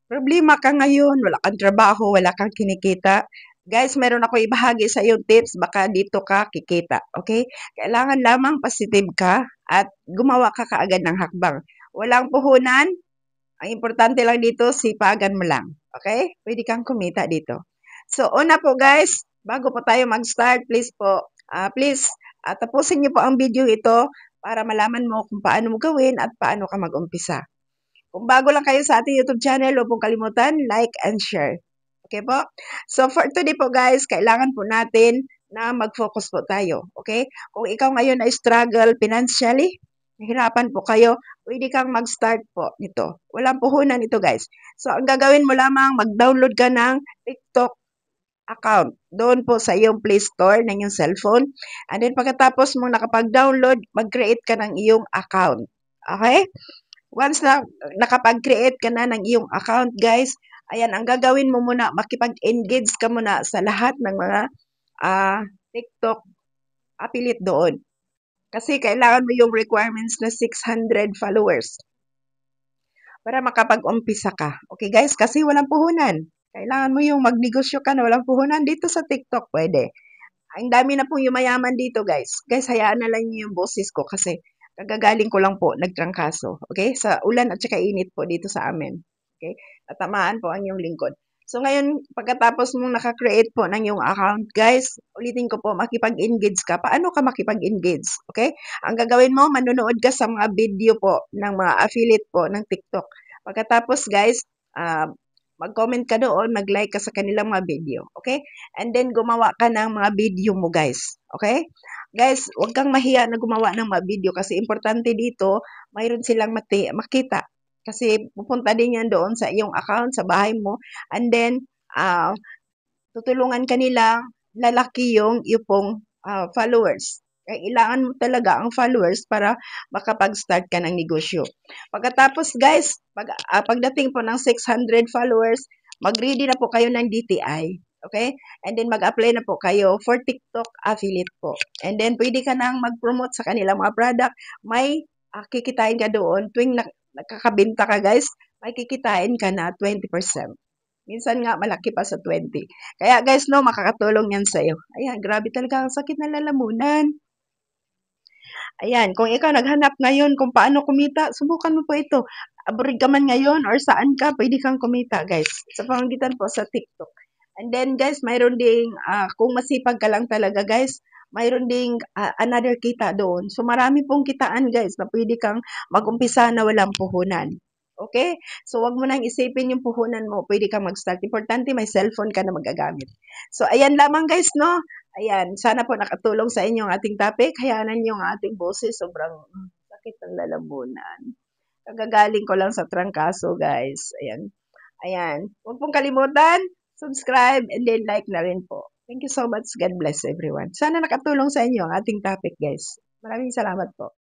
Problema ka ngayon, wala kang trabaho, wala kang kinikita. Guys, meron ako ibahagi sa iyo tips, baka dito ka kikita, okay? Kailangan lamang positive ka at gumawa ka kaagad ng hakbang. Walang puhunan, ang importante lang dito, sipagan mo lang, okay? Pwede kang kumita dito. So, una po guys, bago po tayo mag-start, please po, tapusin niyo po ang video ito para malaman mo kung paano mo gawin at paano ka mag-umpisa. Kung bago lang kayo sa ating YouTube channel, huwag pong kalimutan, like and share. Okay po? So for today po guys, kailangan po natin na mag-focus po tayo. Okay? Kung ikaw ngayon ay struggle financially, nahirapan po kayo, pwede kang mag-start po nito. Walang puhunan ito guys. So ang gagawin mo lamang, mag-download ka ng TikTok account. Doon po sa iyong Play Store ng iyong cellphone. And then pagkatapos mong nakapag-download, mag-create ka ng iyong account. Okay? Once na nakapag-create ka na ng iyong account, guys, ayan, ang gagawin mo muna, makipag-engage ka muna sa lahat ng mga TikTok affiliate doon. Kasi kailangan mo yung requirements na 600 followers para makapag-umpisa ka. Okay, guys? Kasi walang puhunan. Kailangan mo yung magnegosyo ka na walang puhunan dito sa TikTok, pwede. Ang dami na pong yumayaman dito, guys. Guys, hayaan na lang niyo yung boses ko kasi kagagaling ko lang po, nagtrangkaso. Okay? Sa ulan at saka init po dito sa amin. Okay? Natamaan po ang iyong lingkod. So ngayon, pagkatapos mong naka-create po ng iyong account, guys, ulitin ko po, makipag-engage ka. Paano ka makipag-engage? Okay? Ang gagawin mo, manonood ka sa mga video po ng mga affiliate po ng TikTok. Pagkatapos, guys, mag-comment ka doon, mag-like ka sa kanilang mga video. Okay? And then, gumawa ka ng mga video mo, guys. Okay? Guys, huwag kang mahiya na gumawa ng mga video kasi importante dito, mayroon silang makita. Kasi pupunta din yan doon sa iyong account, sa bahay mo. And then, tutulungan ka nila lalaki yung pong followers. Kailangan mo talaga ang followers para makapag-start ka ng negosyo. Pagkatapos guys, pagdating po ng 600 followers, mag-ready na po kayo ng DTI. Okay? And then mag-apply na po kayo for TikTok affiliate po. And then pwede ka nang mag-promote sa kanilang mga product. May kikitain ka doon. Tuwing nakakabenta ka guys, may kikitain ka na 20%. Minsan nga malaki pa sa 20. Kaya guys, no, makakatulong yan sa'yo. Ayan, grabe talaga ang sakit ng lalamunan. Ayan, kung ikaw naghanap ngayon kung paano kumita, subukan mo po ito. Abroad ka man ngayon or saan ka, pwede kang kumita, guys. Sa pamamagitan po sa TikTok. And then, guys, mayroon ding, kung masipag ka lang talaga, guys, mayroon ding another kita doon. So, marami pong kitaan, guys, na pwede kang mag-umpisa na walang puhunan. Okay? So, wag mo nang isipin yung puhunan mo. Pwede kang mag-start. Importante, may cellphone ka na magagamit. So, ayan lamang, guys, no? Ayan, sana po nakatulong sa inyo ang ating topic. Hayanan niyo ang ating boses. Sobrang sakit ng lalamunan. Kagagaling ko lang sa trangkaso, guys. Ayan. Ayan. Huwag pong kalimutan, subscribe, and then like na rin po. Thank you so much. God bless everyone. Sana nakatulong sa inyo ang ating topic, guys. Maraming salamat po.